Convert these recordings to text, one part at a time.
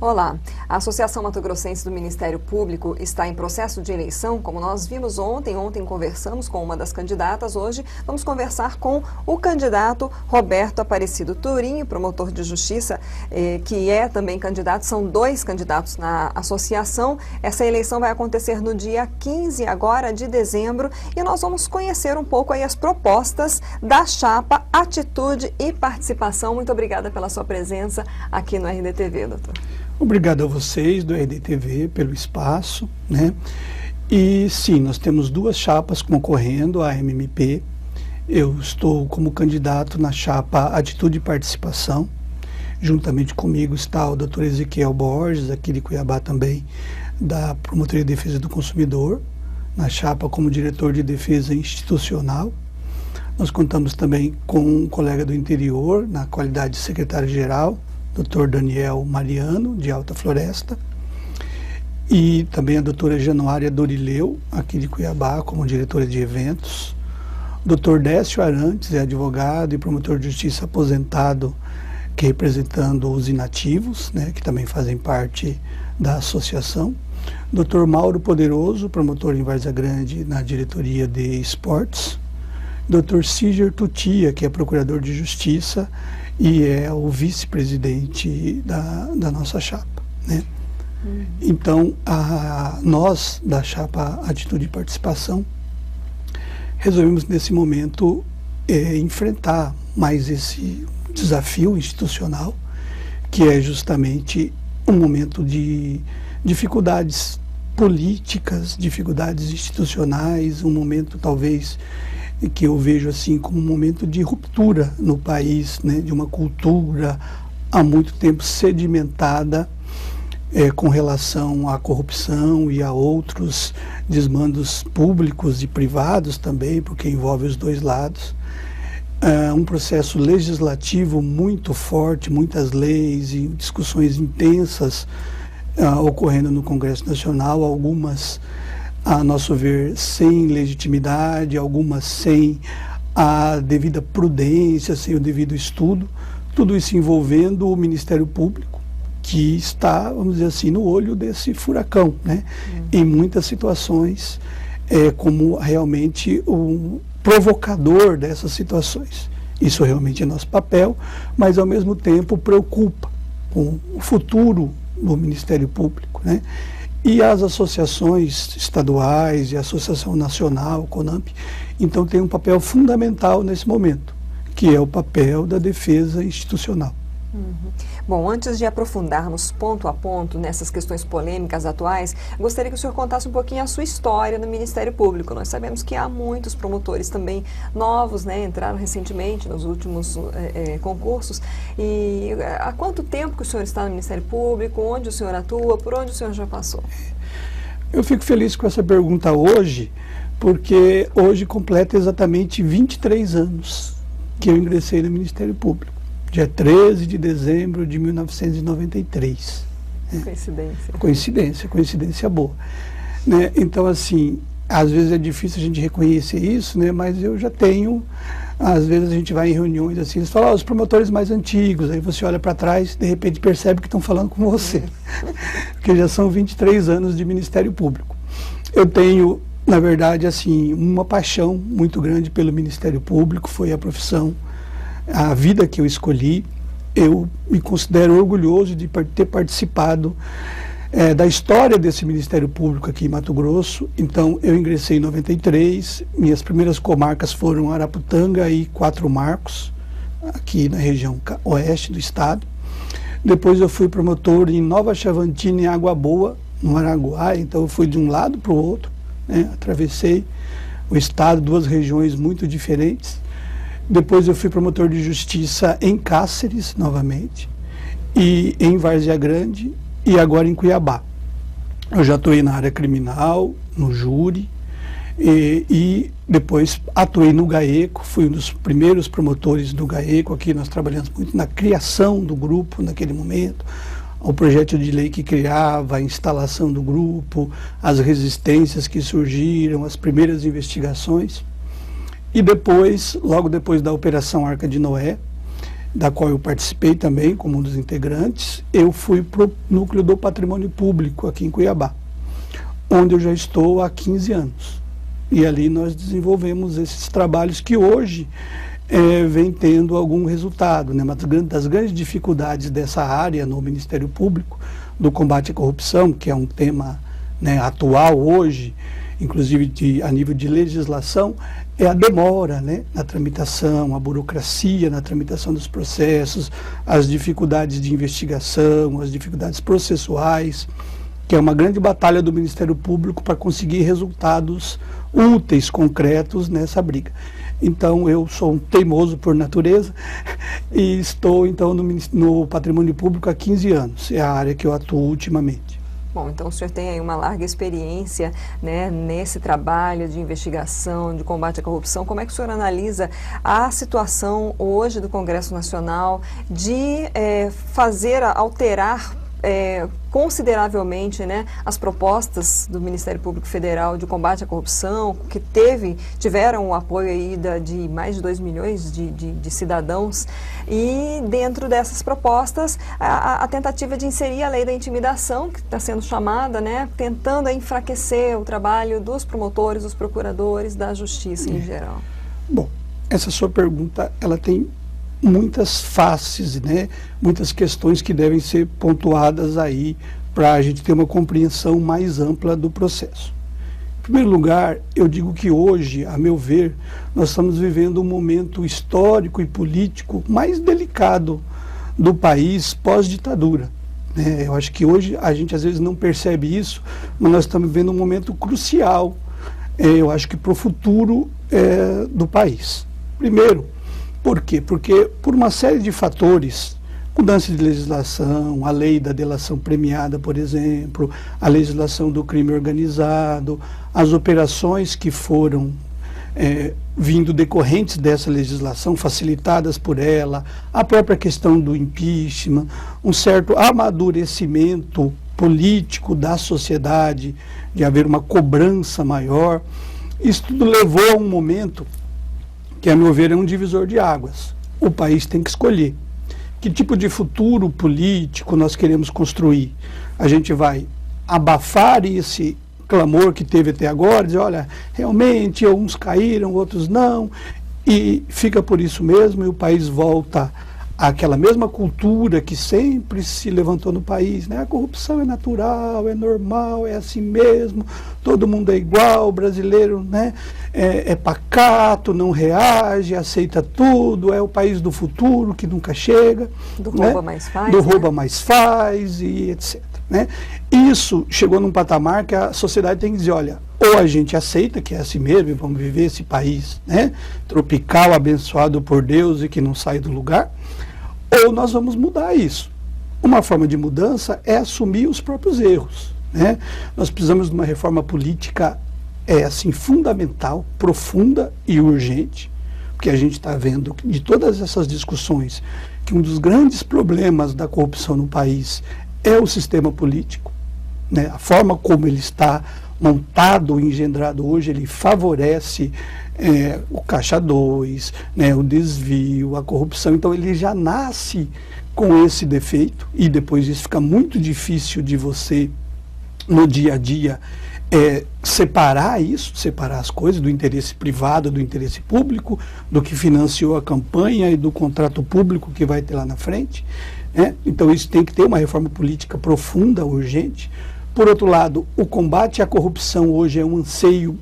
Olá, a Associação Mato Grossense do Ministério Público está em processo de eleição, como nós vimos ontem. Ontem conversamos com uma das candidatas, hoje vamos conversar com o candidato Roberto Aparecido Tourinho, promotor de justiça, que é também candidato. São dois candidatos na associação. Essa eleição vai acontecer no dia 15 agora de dezembro e nós vamos conhecer um pouco aí as propostas da chapa Atitude e Participação. Muito obrigada pela sua presença aqui no RDTV, doutor. Obrigado a vocês do RDTV pelo espaço, né? E sim, nós temos duas chapas concorrendo à MMP. Eu estou como candidato na chapa Atitude e Participação. Juntamente comigo está o Dr. Ezequiel Borges, aqui de Cuiabá também, da Promotoria de Defesa do Consumidor, na chapa como diretor de defesa institucional. Nós contamos também com um colega do interior, na qualidade de secretário-geral, Dr. Daniel Mariano, de Alta Floresta, e também a doutora Januária Dorileu, aqui de Cuiabá, como diretora de eventos. Dr. Décio Arantes é advogado e promotor de justiça aposentado, que representando os inativos, né, que também fazem parte da associação. Dr. Mauro Poderoso, promotor em Várzea Grande, na diretoria de esportes. Dr. Ciger Tutia, que é procurador de justiça e é o vice-presidente da nossa chapa, né? Então, nós da chapa Atitude e Participação resolvemos nesse momento enfrentar mais esse desafio institucional, que é justamente um momento de dificuldades políticas, dificuldades institucionais, um momento talvez que eu vejo assim como um momento de ruptura no país, né, de uma cultura há muito tempo sedimentada com relação à corrupção e a outros desmandos públicos e privados também, porque envolve os dois lados. Um processo legislativo muito forte, muitas leis e discussões intensas ocorrendo no Congresso Nacional, algumas a nosso ver, sem legitimidade, algumas sem a devida prudência, sem o devido estudo, tudo isso envolvendo o Ministério Público, que está, vamos dizer assim, no olho desse furacão, né? Em muitas situações, como realmente um provocador dessas situações. Isso realmente é nosso papel, mas ao mesmo tempo preocupa com o futuro do Ministério Público, né? E as associações estaduais e a Associação Nacional, CONAMP, então tem um papel fundamental nesse momento, que é o papel da defesa institucional. Bom, antes de aprofundarmos ponto a ponto nessas questões polêmicas atuais, gostaria que o senhor contasse um pouquinho a sua história no Ministério Público. Nós sabemos que há muitos promotores também novos, né, entraram recentemente nos últimos concursos. E há quanto tempo que o senhor está no Ministério Público? Onde o senhor atua? Por onde o senhor já passou? Eu fico feliz com essa pergunta hoje, porque hoje completa exatamente 23 anos que eu ingressei no Ministério Público. Dia 13 de dezembro de 1993. Coincidência boa. Né? Então, assim, às vezes é difícil a gente reconhecer isso, né? Mas eu já tenho, às vezes a gente vai em reuniões assim, eles falam, os promotores mais antigos, aí você olha para trás, de repente percebe que estão falando com você. Porque já são 23 anos de Ministério Público. Eu tenho, na verdade, assim, uma paixão muito grande pelo Ministério Público, foi a profissão, a vida que eu escolhi. Eu me considero orgulhoso de ter participado da história desse Ministério Público aqui em Mato Grosso. Então, eu ingressei em 93, minhas primeiras comarcas foram Araputanga e Quatro Marcos, aqui na região oeste do estado. Depois eu fui promotor em Nova Chavantina e Água Boa, no Araguaia, então eu fui de um lado para o outro, né? Atravessei o estado, duas regiões muito diferentes. Depois eu fui promotor de justiça em Cáceres, novamente, e em Várzea Grande, e agora em Cuiabá. Eu já atuei na área criminal, no júri, e depois atuei no GAECO, fui um dos primeiros promotores do GAECO. Aqui nós trabalhamos muito na criação do grupo naquele momento, o projeto de lei que criava a instalação do grupo, as resistências que surgiram, as primeiras investigações. E depois, logo depois da Operação Arca de Noé, da qual eu participei também como um dos integrantes, eu fui para o núcleo do patrimônio público aqui em Cuiabá, onde eu já estou há 15 anos. E ali nós desenvolvemos esses trabalhos que hoje vem tendo algum resultado, né? Uma das grandes dificuldades dessa área no Ministério Público, do combate à corrupção, que é um tema, né, atual hoje, inclusive a nível de legislação, é a demora, né, na tramitação, a burocracia na tramitação dos processos, as dificuldades de investigação, as dificuldades processuais, que é uma grande batalha do Ministério Público para conseguir resultados úteis, concretos nessa briga. Então, eu sou um teimoso por natureza e estou, então, no patrimônio público há 15 anos. É a área que eu atuo ultimamente. Bom, então o senhor tem aí uma larga experiência, né, nesse trabalho de investigação, de combate à corrupção. Como é que o senhor analisa a situação hoje do Congresso Nacional de alterar consideravelmente, né, as propostas do Ministério Público Federal de combate à corrupção, que tiveram o apoio aí de mais de 2 milhões de cidadãos, e dentro dessas propostas a tentativa de inserir a lei da intimidação, que está sendo chamada, né, tentando enfraquecer o trabalho dos promotores, dos procuradores, da justiça em geral. Bom, essa sua pergunta, ela tem muitas faces, né? Muitas questões que devem ser pontuadas aí para a gente ter uma compreensão mais ampla do processo. Em primeiro lugar, eu digo que hoje, a meu ver, nós estamos vivendo um momento histórico e político mais delicado do país pós-ditadura, né? Eu acho que hoje a gente às vezes não percebe isso, mas nós estamos vivendo um momento crucial, eu acho que para o futuro do país. Primeiro, por quê? Porque por uma série de fatores, mudança de legislação, a lei da delação premiada, por exemplo, a legislação do crime organizado, as operações que foram vindo decorrentes dessa legislação, facilitadas por ela, a própria questão do impeachment, um certo amadurecimento político da sociedade, de haver uma cobrança maior, isso tudo levou a um momento que, a meu ver, é um divisor de águas. O país tem que escolher que tipo de futuro político nós queremos construir. A gente vai abafar esse clamor que teve até agora, dizer, olha, realmente uns caíram, outros não, e fica por isso mesmo, e o país volta àquela mesma cultura que sempre se levantou no país, né? A corrupção é natural, é normal, é assim mesmo, todo mundo é igual, o brasileiro, né, é pacato, não reage, aceita tudo, é o país do futuro que nunca chega. Do rouba mais faz. Do rouba mais faz e etc. Né? Isso chegou num patamar que a sociedade tem que dizer, olha, ou a gente aceita que é assim mesmo e vamos viver esse país, né, tropical, abençoado por Deus e que não sai do lugar, ou nós vamos mudar isso. Uma forma de mudança é assumir os próprios erros, né? Nós precisamos de uma reforma política assim, fundamental, profunda e urgente, porque a gente está vendo de todas essas discussões que um dos grandes problemas da corrupção no país é o sistema político, né? A forma como ele está montado, engendrado hoje, ele favorece o caixa 2, né, o desvio, a corrupção. Então ele já nasce com esse defeito e depois isso fica muito difícil de você, no dia a dia, separar as coisas do interesse privado, do interesse público, do que financiou a campanha e do contrato público que vai ter lá na frente. Então isso tem que ter uma reforma política profunda, urgente. Por outro lado, o combate à corrupção hoje é um anseio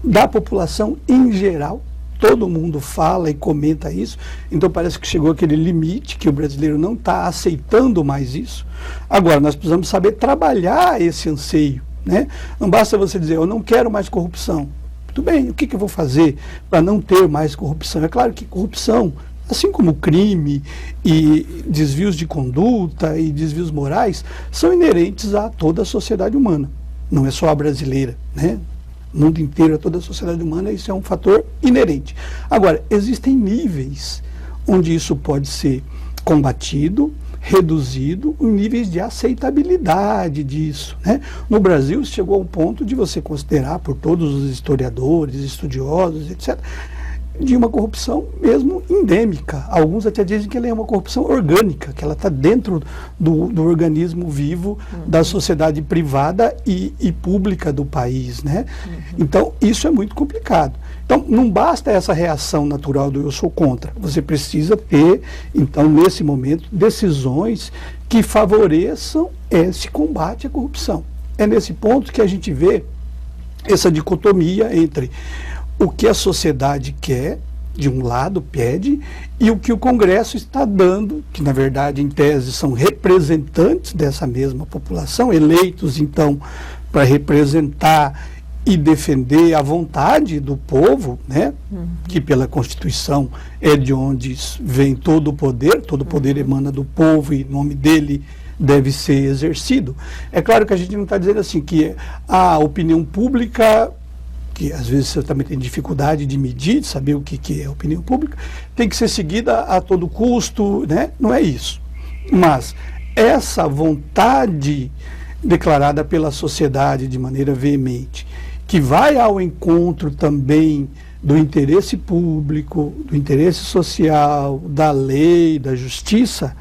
da população em geral, todo mundo fala e comenta isso, então parece que chegou aquele limite que o brasileiro não está aceitando mais isso. Agora, nós precisamos saber trabalhar esse anseio, né? Não basta você dizer, eu não quero mais corrupção. Muito bem, o que eu vou fazer para não ter mais corrupção? É claro que corrupção, assim como crime e desvios de conduta e desvios morais, são inerentes a toda a sociedade humana. Não é só a brasileira, né? O mundo inteiro, a toda a sociedade humana, isso é um fator inerente. Agora, existem níveis onde isso pode ser combatido, reduzido, em níveis de aceitabilidade disso, né? No Brasil, chegou ao ponto de você considerar, por todos os historiadores, estudiosos, etc., de uma corrupção mesmo endêmica. Alguns até dizem que ela é uma corrupção orgânica, que ela está dentro do organismo vivo da sociedade privada e pública do país, né? Então, isso é muito complicado. Então, não basta essa reação natural do eu sou contra. Você precisa ter, então, nesse momento, decisões que favoreçam esse combate à corrupção. É nesse ponto que a gente vê essa dicotomia entre o que a sociedade quer, de um lado, pede, e o que o Congresso está dando, que na verdade, em tese, são representantes dessa mesma população, eleitos, então, para representar e defender a vontade do povo, né? Que pela Constituição é de onde vem todo o poder emana do povo e em nome dele deve ser exercido. É claro que a gente não está dizendo assim que a opinião pública, que às vezes você também tem dificuldade de medir, de saber o que é opinião pública, tem que ser seguida a todo custo, né? Não é isso. Mas essa vontade declarada pela sociedade de maneira veemente, que vai ao encontro também do interesse público, do interesse social, da lei, da justiça,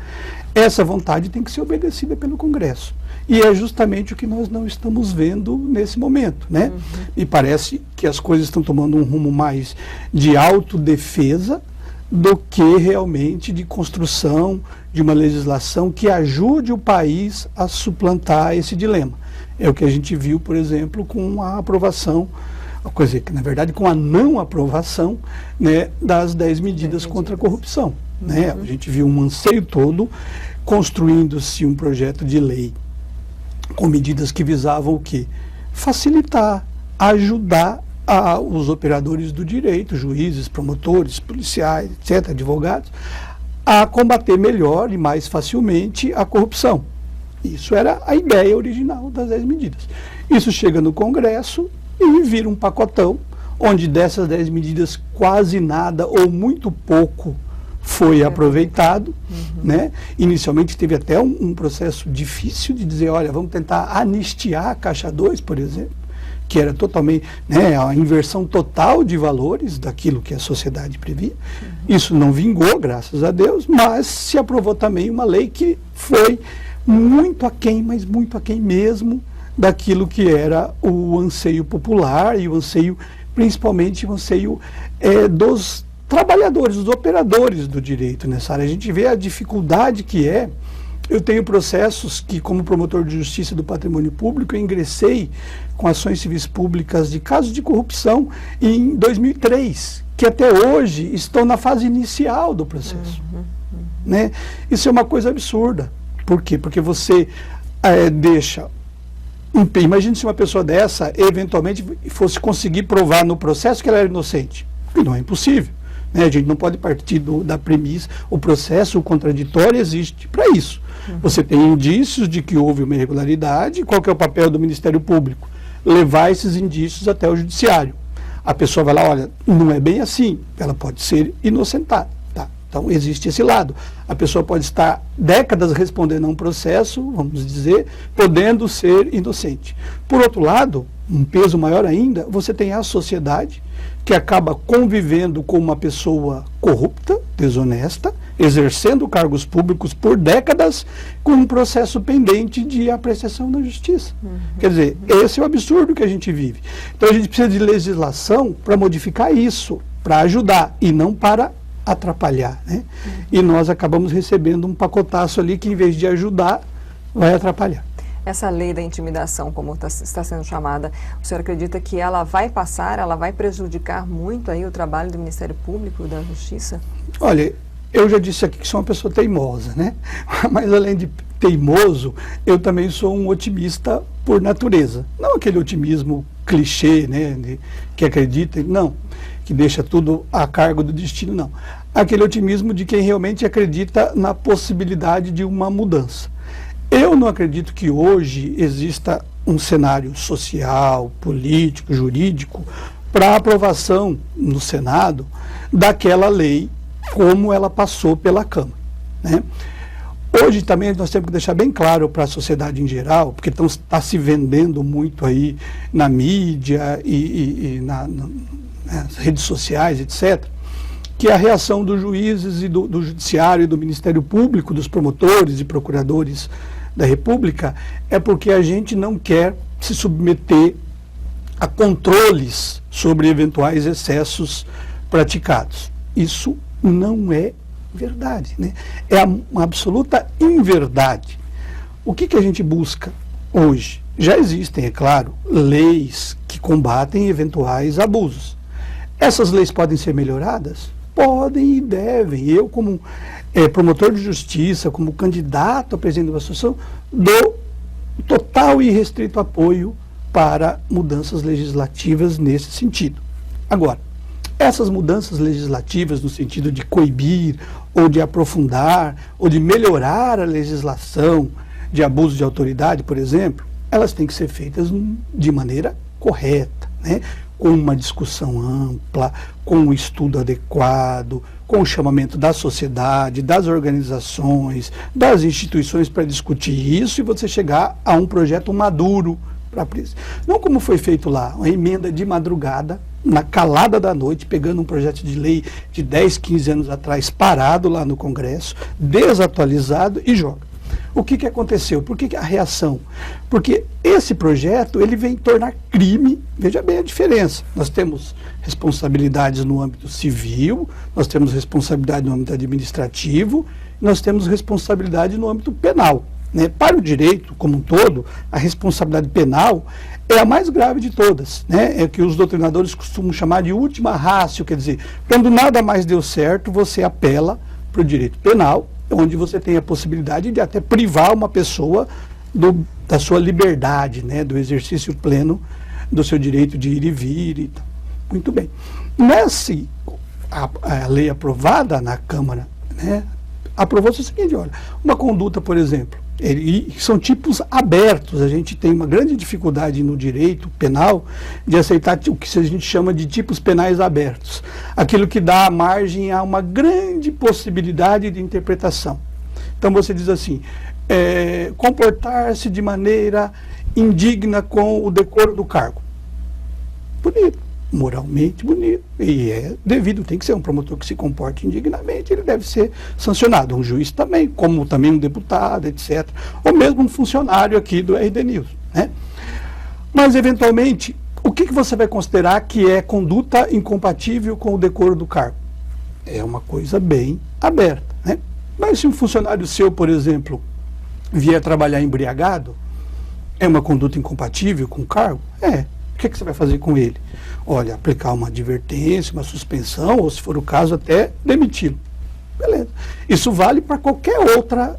essa vontade tem que ser obedecida pelo Congresso. E é justamente o que nós não estamos vendo nesse momento, né? Me parece que as coisas estão tomando um rumo mais de autodefesa do que realmente de construção de uma legislação que ajude o país a suplantar esse dilema. É o que a gente viu, por exemplo, com a aprovação, na verdade, com a não aprovação, né, das 10 medidas contra a corrupção. Né? A gente viu um anseio todo, construindo-se um projeto de lei com medidas que visavam o quê? Facilitar, ajudar os operadores do direito, juízes, promotores, policiais, etc., advogados, a combater melhor e mais facilmente a corrupção. Isso era a ideia original das 10 medidas. Isso chega no Congresso e vira um pacotão, onde dessas 10 medidas quase nada ou muito pouco foi aproveitado, né? Inicialmente teve até um processo difícil de dizer, olha, vamos tentar anistiar a Caixa 2, por exemplo, que era totalmente, né, a inversão total de valores daquilo que a sociedade previa. Isso não vingou, graças a Deus, mas se aprovou também uma lei que foi muito aquém, mas muito aquém mesmo daquilo que era o anseio popular e o anseio, principalmente o anseio dos trabalhadores, dos operadores do direito nessa área. A gente vê a dificuldade que é. Eu tenho processos que, como promotor de justiça do patrimônio público, eu ingressei com ações civis públicas de casos de corrupção em 2003, que até hoje estão na fase inicial do processo. Né? Isso é uma coisa absurda. Por quê? Porque você deixa... Imagine se uma pessoa dessa, eventualmente, fosse conseguir provar no processo que ela era inocente. E não é impossível. Né? A gente não pode partir da premissa, o processo contraditório existe para isso. Você tem indícios de que houve uma irregularidade, qual que é o papel do Ministério Público? Levar esses indícios até o Judiciário. A pessoa vai lá, olha, não é bem assim, ela pode ser inocentada. Tá? Então existe esse lado. A pessoa pode estar décadas respondendo a um processo, vamos dizer, podendo ser inocente. Por outro lado, um peso maior ainda, você tem a sociedade que acaba convivendo com uma pessoa corrupta, desonesta, exercendo cargos públicos por décadas, com um processo pendente de apreciação na justiça. Quer dizer, esse é o absurdo que a gente vive. Então a gente precisa de legislação para modificar isso, para ajudar e não para atrapalhar. Né? E nós acabamos recebendo um pacotaço ali que, em vez de ajudar, vai atrapalhar. Essa lei da intimidação, como está sendo chamada, o senhor acredita que ela vai passar, ela vai prejudicar muito aí o trabalho do Ministério Público e da Justiça? Olha, eu já disse aqui que sou uma pessoa teimosa, né? Mas além de teimoso, eu também sou um otimista por natureza. Não aquele otimismo clichê, né? Que acredita, não, que deixa tudo a cargo do destino, não. Aquele otimismo de quem realmente acredita na possibilidade de uma mudança. Eu não acredito que hoje exista um cenário social, político, jurídico para aprovação no Senado daquela lei como ela passou pela Câmara. Né? Hoje também nós temos que deixar bem claro para a sociedade em geral, porque está se vendendo muito aí na mídia e nas redes sociais, etc., que a reação dos juízes e do judiciário e do Ministério Público, dos promotores e procuradores da República, é porque a gente não quer se submeter a controles sobre eventuais excessos praticados. Isso não é verdade, né? É uma absoluta inverdade. O que a gente busca hoje? Já existem, é claro, leis que combatem eventuais abusos. Essas leis podem ser melhoradas? Podem e devem. Eu, como promotor de justiça, como candidato a presidente da associação, dou total e restrito apoio para mudanças legislativas nesse sentido. Agora, essas mudanças legislativas no sentido de coibir, ou de aprofundar, ou de melhorar a legislação de abuso de autoridade, por exemplo, elas têm que ser feitas de maneira correta, né? Com uma discussão ampla, com um estudo adequado, com o chamamento da sociedade, das organizações, das instituições para discutir isso e você chegar a um projeto maduro para a polícia. Não como foi feito lá, uma emenda de madrugada, na calada da noite, pegando um projeto de lei de 10, 15 anos atrás, parado lá no Congresso, desatualizado e joga. O que aconteceu? Por que a reação? Porque esse projeto, ele vem tornar crime, veja bem a diferença. Nós temos responsabilidades no âmbito civil, nós temos responsabilidade no âmbito administrativo, nós temos responsabilidade no âmbito penal, né? Para o direito como um todo, a responsabilidade penal é a mais grave de todas, né? É o que os doutrinadores costumam chamar de última ratio, quer dizer, quando nada mais deu certo, você apela para o direito penal, onde você tem a possibilidade de até privar uma pessoa da sua liberdade, né, do exercício pleno do seu direito de ir e vir e tal. Muito bem. A lei aprovada na Câmara, né, aprovou-se o seguinte, olha, uma conduta, por exemplo, e são tipos abertos, a gente tem uma grande dificuldade no direito penal de aceitar o que a gente chama de tipos penais abertos, aquilo que dá margem a uma grande possibilidade de interpretação. Então você diz assim, comportar-se de maneira indigna com o decoro do cargo. Bonito, moralmente bonito, e é devido, tem que ser um promotor que se comporte indignamente, ele deve ser sancionado, um juiz também, como também um deputado, etc. Ou mesmo um funcionário aqui do RD News, né? Mas, eventualmente, o que você vai considerar que é conduta incompatível com o decoro do cargo? É uma coisa bem aberta, né? Mas se um funcionário seu, por exemplo, vier trabalhar embriagado, é uma conduta incompatível com o cargo? O que você vai fazer com ele? Olha, aplicar uma advertência, uma suspensão, ou se for o caso, até demiti-lo. Beleza. Isso vale para qualquer outra...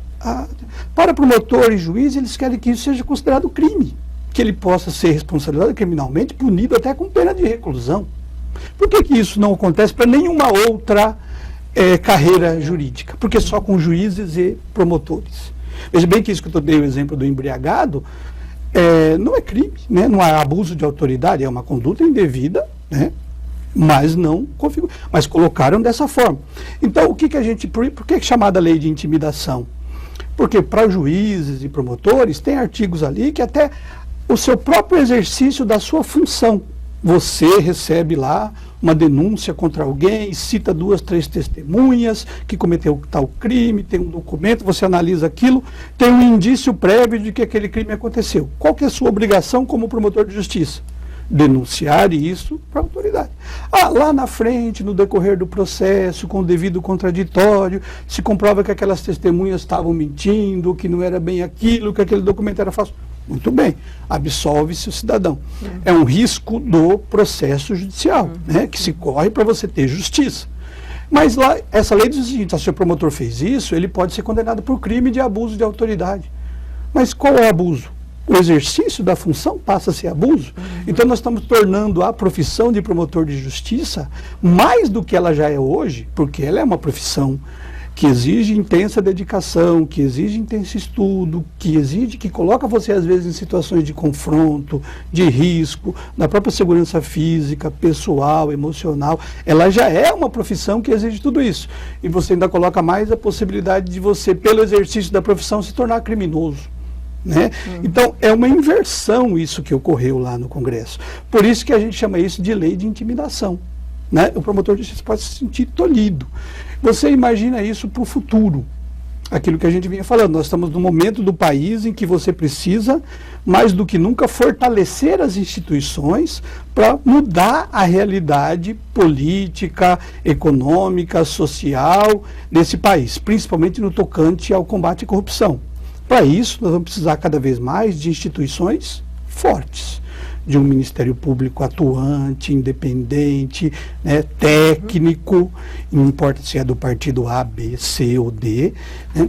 Para promotor e juiz, eles querem que isso seja considerado crime, que ele possa ser responsabilizado criminalmente, punido até com pena de reclusão. Por que isso não acontece para nenhuma outra carreira jurídica? Porque só com juízes e promotores. Veja bem que isso que eu dei o exemplo do embriagado, não é crime, né? Não é abuso de autoridade, é uma conduta indevida, né? Mas não configura. Mas colocaram dessa forma. Então, por que é chamada lei de intimidação? Porque para juízes e promotores, tem artigos ali que até o seu próprio exercício da sua função, você recebe lá uma denúncia contra alguém, cita 2, 3 testemunhas que cometeu tal crime, tem um documento, você analisa aquilo, tem um indício prévio de que aquele crime aconteceu. Qual que é a sua obrigação como promotor de justiça? Denunciar isso para a autoridade. Lá na frente, no decorrer do processo, com o devido contraditório, se comprova que aquelas testemunhas estavam mentindo, que não era bem aquilo, que aquele documento era falso. Muito bem, absolve-se o cidadão. É um risco do processo judicial, né, que se corre para você ter justiça. Mas lá, essa lei diz o seguinte, se o promotor fez isso, ele pode ser condenado por crime de abuso de autoridade. Mas qual é o abuso? O exercício da função passa a ser abuso. Então nós estamos tornando a profissão de promotor de justiça mais do que ela já é hoje, porque ela é uma profissão que exige intensa dedicação, que exige intenso estudo, que coloca você às vezes em situações de confronto, de risco, da própria segurança física, pessoal, emocional. Ela já é uma profissão que exige tudo isso. E você ainda coloca mais a possibilidade de você, pelo exercício da profissão, se tornar criminoso, né? Então, é uma inversão isso que ocorreu lá no Congresso. Por isso que a gente chama isso de lei de intimidação. né? O promotor de justiça pode se sentir tolhido. Você imagina isso para o futuro. Aquilo que a gente vinha falando, nós estamos num momento do país em que você precisa, mais do que nunca, fortalecer as instituições para mudar a realidade política, econômica, social desse país, principalmente no tocante ao combate à corrupção. Para isso, nós vamos precisar cada vez mais de instituições fortes, de um Ministério Público atuante, independente, né, técnico, não importa se é do partido A, B, C ou D. Né.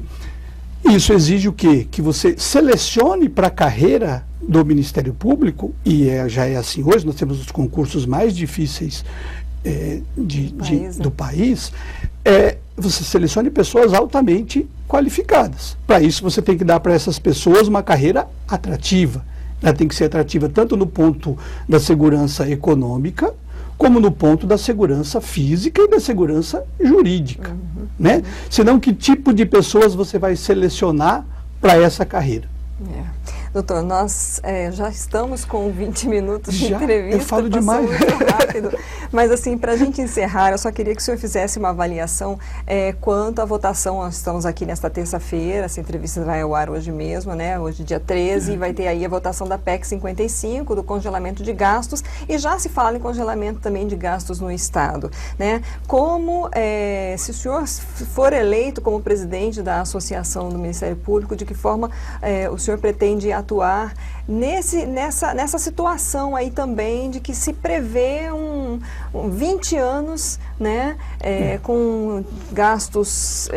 Isso exige o quê? Que você selecione para a carreira do Ministério Público, e já é assim hoje, nós temos os concursos mais difíceis do país, você selecione pessoas altamente qualificadas. Para isso, você tem que dar para essas pessoas uma carreira atrativa. Ela tem que ser atrativa tanto no ponto da segurança econômica, como no ponto da segurança física e da segurança jurídica. Né? Senão, que tipo de pessoas você vai selecionar para essa carreira? Doutor, nós já estamos com 20 minutos de entrevista. Eu falo demais. Muito rápido. Mas, assim, para a gente encerrar, eu só queria que o senhor fizesse uma avaliação quanto à votação. Nós estamos aqui nesta terça-feira, essa entrevista vai ao ar hoje mesmo, né? Hoje, dia 13, vai ter aí a votação da PEC 55, do congelamento de gastos, e já se fala em congelamento também de gastos no Estado, né? Como, se o senhor for eleito como presidente da Associação do Ministério Público, de que forma o senhor pretende atuar nessa situação aí também de que se prevê 20 anos, né, com gastos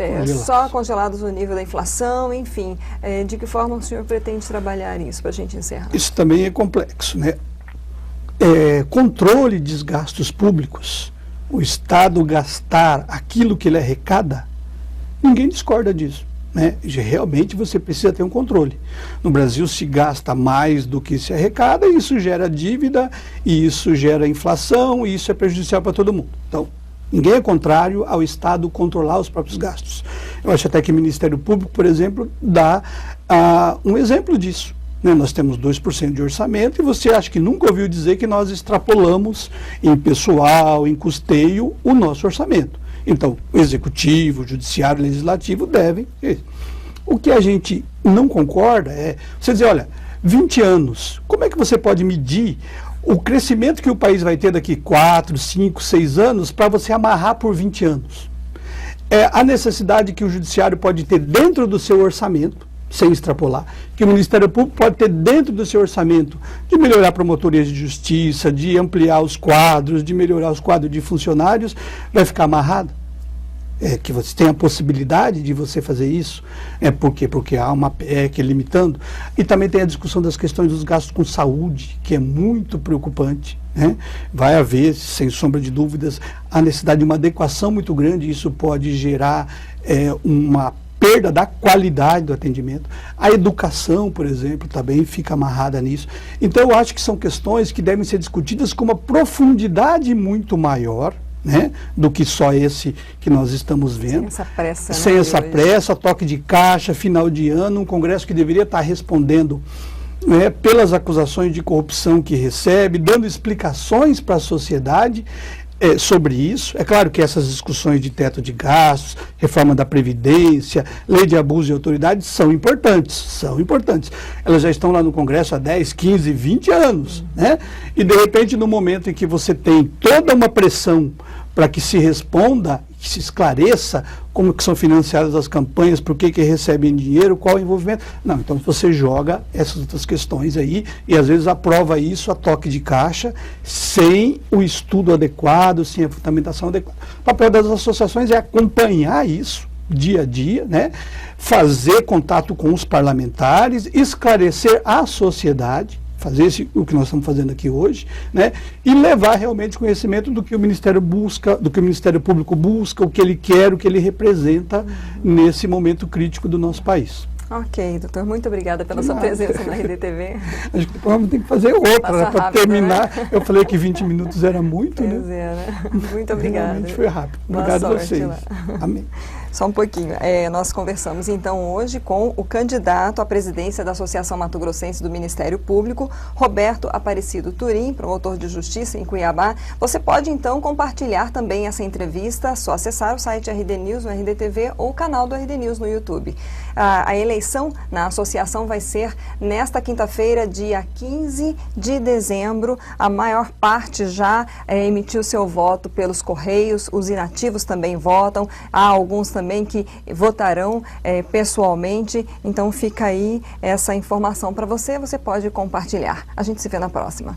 só congelados no nível da inflação, enfim, de que forma o senhor pretende trabalhar isso, para a gente encerrar? Isso também é complexo, né? Controle de gastos públicos, o Estado gastar aquilo que ele arrecada, ninguém discorda disso. Né? Realmente você precisa ter um controle. No Brasil se gasta mais do que se arrecada, e isso gera dívida, e isso gera inflação, e isso é prejudicial para todo mundo. Então, ninguém é contrário ao Estado controlar os próprios gastos. Eu acho até que o Ministério Público, por exemplo, dá um exemplo disso. Né? Nós temos 2% de orçamento, e você acha que nunca ouviu dizer que nós extrapolamos em pessoal, em custeio, o nosso orçamento. Então, o Executivo, o Judiciário, o Legislativo devem. O que a gente não concorda é você dizer, olha, 20 anos, como é que você pode medir o crescimento que o país vai ter daqui 4, 5, 6 anos para você amarrar por 20 anos? A necessidade que o Judiciário pode ter dentro do seu orçamento, sem extrapolar, que o Ministério Público pode ter dentro do seu orçamento de melhorar promotorias de justiça, de ampliar os quadros, de melhorar os quadros de funcionários, vai ficar amarrado? Que você tem a possibilidade de você fazer isso. Por quê? Porque há uma PEC limitando. E também tem a discussão das questões dos gastos com saúde, que é muito preocupante. Né? Vai haver, sem sombra de dúvidas, a necessidade de uma adequação muito grande, e isso pode gerar uma perda da qualidade do atendimento. A educação, por exemplo, também fica amarrada nisso. Então, eu acho que são questões que devem ser discutidas com uma profundidade muito maior, né, do que só esse que nós estamos vendo. Sem essa pressa. Sem essa pressa, toque de caixa, final de ano, um Congresso que deveria estar respondendo, né, pelas acusações de corrupção que recebe, dando explicações para a sociedade sobre isso. É claro que essas discussões de teto de gastos, reforma da Previdência, lei de abuso de autoridade são importantes, Elas já estão lá no Congresso há 10, 15, 20 anos, né? E de repente, no momento em que você tem toda uma pressão para que se responda, que se esclareça como que são financiadas as campanhas, por que recebem dinheiro, qual é o envolvimento. Não, então você joga essas outras questões aí e às vezes aprova isso a toque de caixa, sem o estudo adequado, sem a fundamentação adequada. O papel das associações é acompanhar isso dia a dia, né? Fazer contato com os parlamentares, esclarecer a sociedade, fazer o que nós estamos fazendo aqui hoje, né? E levar realmente conhecimento do que o Ministério busca, do que o Ministério Público busca, o que ele quer, o que ele representa nesse momento crítico do nosso país. Ok, doutor, muito obrigada pela sua presença na RDTV. Acho que vamos ter que fazer outra para terminar. Né? Eu falei que 20 minutos era muito, né? Muito obrigada. Realmente foi rápido. Obrigado a vocês. Amém. Só um pouquinho. Nós conversamos então hoje com o candidato à presidência da Associação Mato Grossense do Ministério Público, Roberto Aparecido Turim, promotor de justiça em Cuiabá. Você pode então compartilhar também essa entrevista, só acessar o site RD News no RDTV ou o canal do RD News no YouTube. A eleição na associação vai ser nesta quinta-feira, dia 15 de dezembro. A maior parte já emitiu seu voto pelos correios, os inativos também votam, há alguns também que votarão pessoalmente, então fica aí essa informação para você, você pode compartilhar. A gente se vê na próxima.